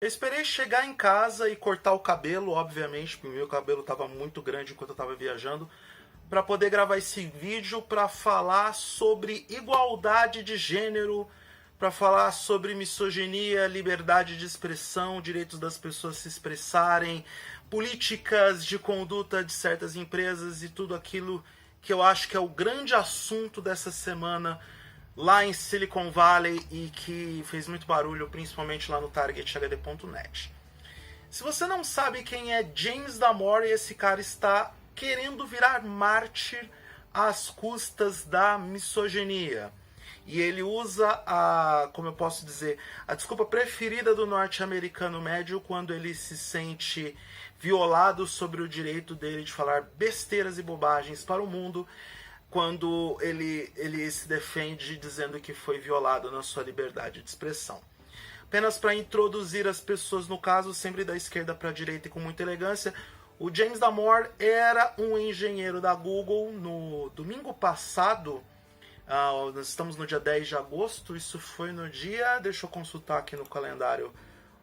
Eu esperei chegar em casa e cortar o cabelo, obviamente, porque o meu cabelo estava muito grande enquanto eu estava viajando, para poder gravar esse vídeo para falar sobre igualdade de gênero, para falar sobre misoginia, liberdade de expressão, direitos das pessoas se expressarem, políticas de conduta de certas empresas e tudo aquilo que eu acho que é o grande assunto dessa semana lá em Silicon Valley e que fez muito barulho, principalmente lá no targethd.net. Se você não sabe quem é James Damore, esse cara está querendo virar mártir às custas da misoginia. E ele usa como eu posso dizer, a desculpa preferida do norte-americano médio quando ele se sente violado sobre o direito dele de falar besteiras e bobagens para o mundo, quando ele se defende dizendo que foi violado na sua liberdade de expressão. Apenas para introduzir as pessoas no caso, sempre da esquerda para a direita e com muita elegância, o James Damore era um engenheiro da Google. No domingo passado, nós estamos no dia 10 de agosto, isso foi no dia, deixa eu consultar aqui no calendário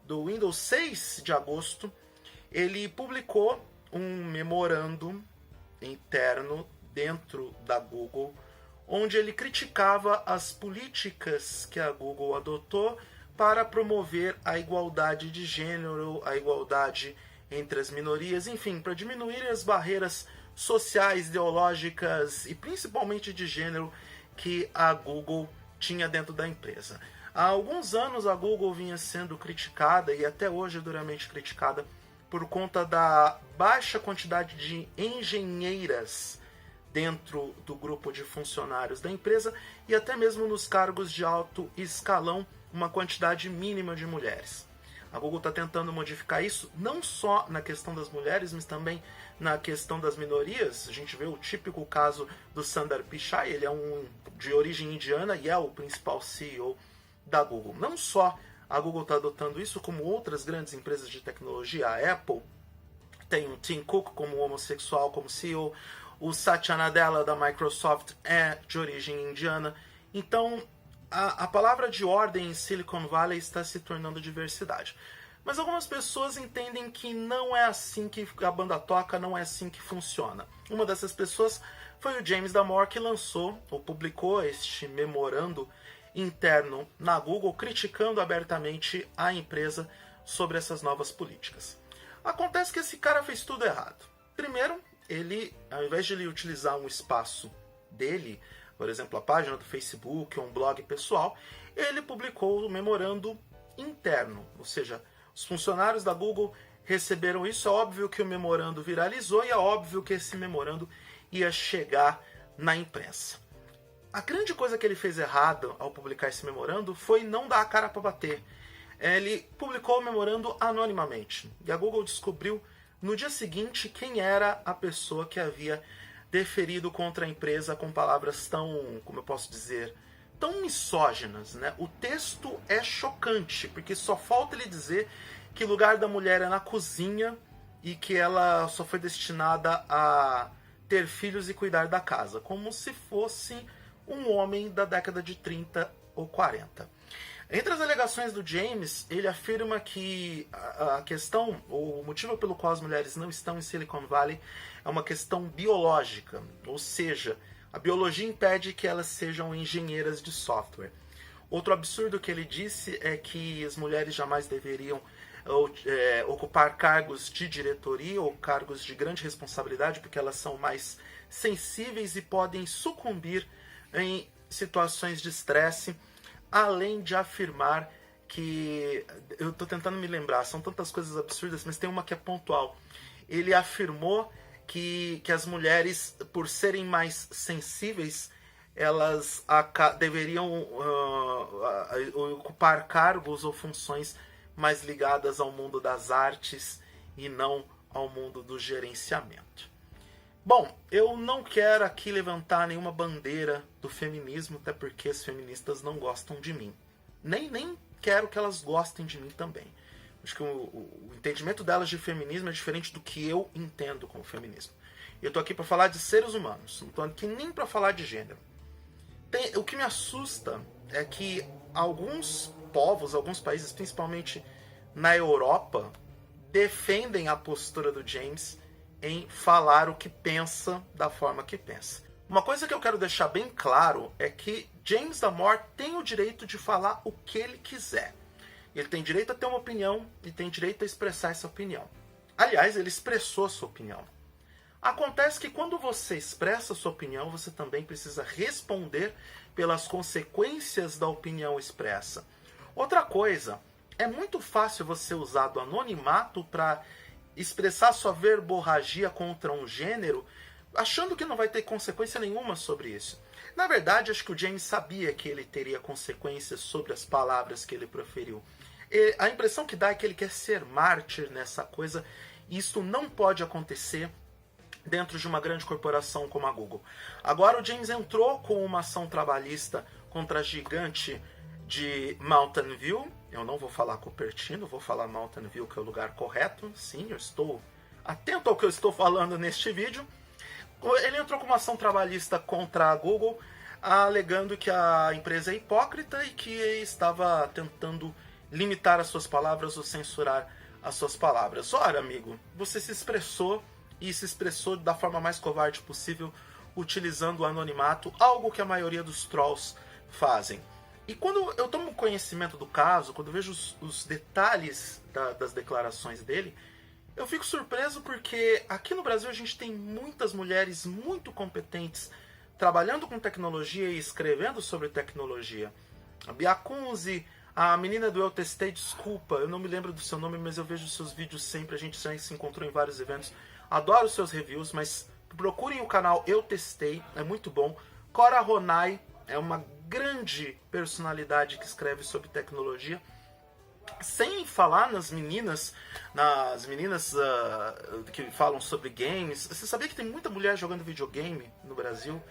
do Windows, 6 de agosto, ele publicou um memorando interno dentro da Google, onde ele criticava as políticas que a Google adotou para promover a igualdade de gênero, a igualdade entre as minorias, enfim, para diminuir as barreiras sociais, ideológicas e principalmente de gênero que a Google tinha dentro da empresa. Há alguns anos a Google vinha sendo criticada, e até hoje é duramente criticada, por conta da baixa quantidade de engenheiras dentro do grupo de funcionários da empresa e até mesmo nos cargos de alto escalão, uma quantidade mínima de mulheres. A Google está tentando modificar isso, não só na questão das mulheres, mas também na questão das minorias. A gente vê o típico caso do Sundar Pichai, ele é de origem indiana e é o principal CEO da Google. Não só a Google está adotando isso, como outras grandes empresas de tecnologia. A Apple tem o Tim Cook como homossexual, como CEO. O Satya Nadella da Microsoft é de origem indiana. Então, a palavra de ordem em Silicon Valley está se tornando diversidade. Mas algumas pessoas entendem que não é assim que a banda toca, não é assim que funciona. Uma dessas pessoas foi o James Damore, que lançou ou publicou este memorando interno na Google, criticando abertamente a empresa sobre essas novas políticas. Acontece que esse cara fez tudo errado. Primeiro, ele, ao invés de ele utilizar um espaço dele, por exemplo, a página do Facebook ou um blog pessoal, ele publicou o memorando interno, ou seja, os funcionários da Google receberam isso. É óbvio que o memorando viralizou e é óbvio que esse memorando ia chegar na imprensa. A grande coisa que ele fez errado ao publicar esse memorando foi não dar a cara para bater. Ele publicou o memorando anonimamente e a Google descobriu no dia seguinte quem era a pessoa que havia deferido contra a empresa com palavras tão, como eu posso dizer, tão misóginas, né? O texto é chocante, porque só falta ele dizer que o lugar da mulher é na cozinha e que ela só foi destinada a ter filhos e cuidar da casa, como se fosse um homem da década de 30 ou 40. Entre as alegações do James, ele afirma que a questão, o motivo pelo qual as mulheres não estão em Silicon Valley é uma questão biológica, ou seja, a biologia impede que elas sejam engenheiras de software. Outro absurdo que ele disse é que as mulheres jamais deveriam ocupar cargos de diretoria ou cargos de grande responsabilidade, porque elas são mais sensíveis e podem sucumbir em situações de estresse, além de afirmar que, eu estou tentando me lembrar, são tantas coisas absurdas, mas tem uma que é pontual. Ele afirmou que as mulheres, por serem mais sensíveis, elas deveriam ocupar cargos ou funções mais ligadas ao mundo das artes e não ao mundo do gerenciamento. Bom, eu não quero aqui levantar nenhuma bandeira do feminismo, até porque as feministas não gostam de mim. Nem quero que elas gostem de mim também. Acho que o entendimento delas de feminismo é diferente do que eu entendo como feminismo. Eu estou aqui para falar de seres humanos, não estou aqui nem para falar de gênero. O que me assusta é que alguns povos, alguns países, principalmente na Europa defendem a postura do James em falar o que pensa da forma que pensa. Uma coisa que eu quero deixar bem claro é que James Damore tem o direito de falar o que ele quiser. Ele tem direito a ter uma opinião e tem direito a expressar essa opinião. Aliás, ele expressou a sua opinião. Acontece que quando você expressa a sua opinião, você também precisa responder pelas consequências da opinião expressa. Outra coisa, é muito fácil você usar do anonimato para expressar sua verborragia contra um gênero, achando que não vai ter consequência nenhuma sobre isso. Na verdade, acho que o James sabia que ele teria consequências sobre as palavras que ele proferiu. E a impressão que dá é que ele quer ser mártir nessa coisa, e isso não pode acontecer dentro de uma grande corporação como a Google. Agora o James entrou com uma ação trabalhista contra a gigante de Mountain View. Eu não vou falar Cupertino, vou falar Mountain View, que é o lugar correto. Sim, eu estou atento ao que eu estou falando neste vídeo. Ele entrou com uma ação trabalhista contra a Google, alegando que a empresa é hipócrita e que estava tentando limitar as suas palavras ou censurar as suas palavras. Ora, amigo, você se expressou e se expressou da forma mais covarde possível, utilizando o anonimato, algo que a maioria dos trolls fazem. E quando eu tomo conhecimento do caso, quando eu vejo os detalhes das declarações dele, eu fico surpreso porque aqui no Brasil a gente tem muitas mulheres muito competentes trabalhando com tecnologia e escrevendo sobre tecnologia. A Bia Kunze, a menina do Eu Testei, desculpa, eu não me lembro do seu nome, mas eu vejo seus vídeos sempre, a gente já se encontrou em vários eventos. Adoro os seus reviews, mas procurem o canal Eu Testei, é muito bom. Cora Ronay é uma grande personalidade que escreve sobre tecnologia. Sem falar nas meninas que falam sobre games. Você sabia que tem muita mulher jogando videogame no Brasil?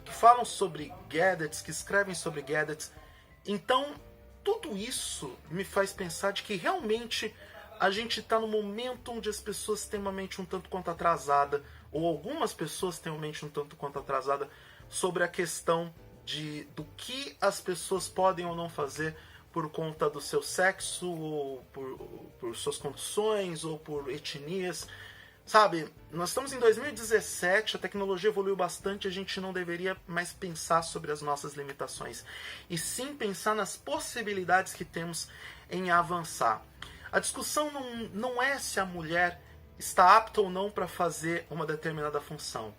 Que falam sobre gadgets, que escrevem sobre gadgets. Então, tudo isso me faz pensar de que realmente a gente está no momento onde as pessoas têm uma mente um tanto quanto atrasada, ou algumas pessoas têm uma mente um tanto quanto atrasada, sobre a questão do que as pessoas podem ou não fazer por conta do seu sexo, ou por suas condições, ou por etnias. Sabe, nós estamos em 2017, a tecnologia evoluiu bastante, a gente não deveria mais pensar sobre as nossas limitações, e sim pensar nas possibilidades que temos em avançar. A discussão não é se a mulher está apta ou não para fazer uma determinada função.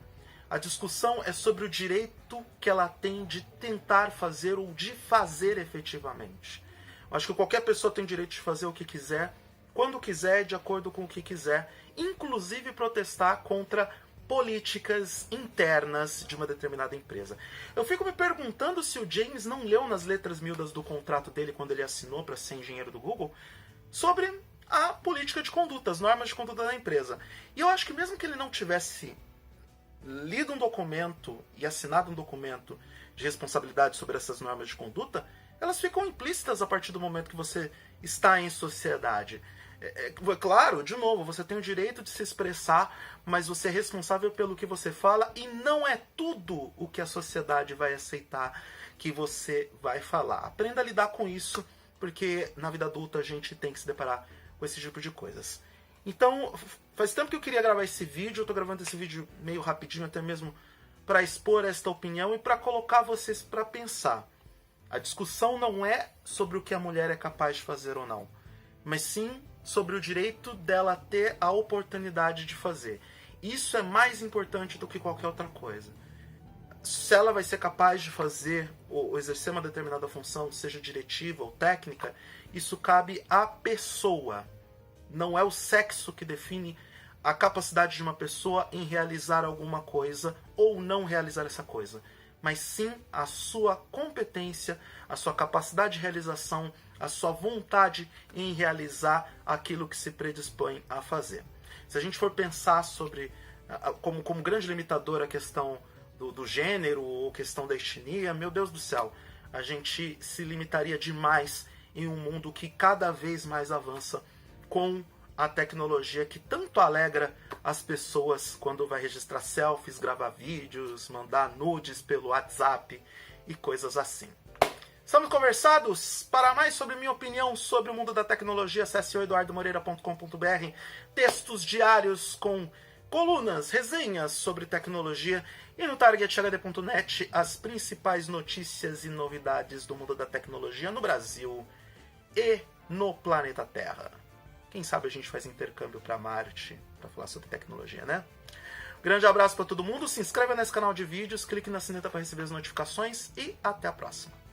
A discussão é sobre o direito que ela tem de tentar fazer ou de fazer efetivamente. Eu acho que qualquer pessoa tem direito de fazer o que quiser, quando quiser, de acordo com o que quiser, inclusive protestar contra políticas internas de uma determinada empresa. Eu fico me perguntando se o James não leu nas letras miúdas do contrato dele quando ele assinou para ser engenheiro do Google sobre a política de conduta, as normas de conduta da empresa. E eu acho que mesmo que ele não tivesse lido um documento e assinado um documento de responsabilidade sobre essas normas de conduta, elas ficam implícitas a partir do momento que você está em sociedade. Claro, de novo, você tem o direito de se expressar, mas você é responsável pelo que você fala e não é tudo o que a sociedade vai aceitar que você vai falar. Aprenda a lidar com isso, porque na vida adulta a gente tem que se deparar com esse tipo de coisas. Então, faz tempo que eu queria gravar esse vídeo, eu estou gravando esse vídeo meio rapidinho, até mesmo para expor esta opinião e para colocar vocês para pensar. A discussão não é sobre o que a mulher é capaz de fazer ou não, mas sim sobre o direito dela ter a oportunidade de fazer. Isso é mais importante do que qualquer outra coisa. Se ela vai ser capaz de fazer ou exercer uma determinada função, seja diretiva ou técnica, isso cabe à pessoa. Não é o sexo que define a capacidade de uma pessoa em realizar alguma coisa ou não realizar essa coisa, mas sim a sua competência, a sua capacidade de realização, a sua vontade em realizar aquilo que se predispõe a fazer. Se a gente for pensar sobre, como grande limitador, a questão do gênero ou questão da etnia, meu Deus do céu, a gente se limitaria demais em um mundo que cada vez mais avança com a tecnologia que tanto alegra as pessoas quando vai registrar selfies, gravar vídeos, mandar nudes pelo WhatsApp e coisas assim. Estamos conversados? Para mais sobre minha opinião sobre o mundo da tecnologia, acesse eduardomoreira.com.br. Textos diários com colunas, resenhas sobre tecnologia. E no targethd.net, as principais notícias e novidades do mundo da tecnologia no Brasil e no planeta Terra. Quem sabe a gente faz intercâmbio para Marte para falar sobre tecnologia, né? Grande abraço para todo mundo. Se inscreva nesse canal de vídeos, clique na sineta para receber as notificações e até a próxima.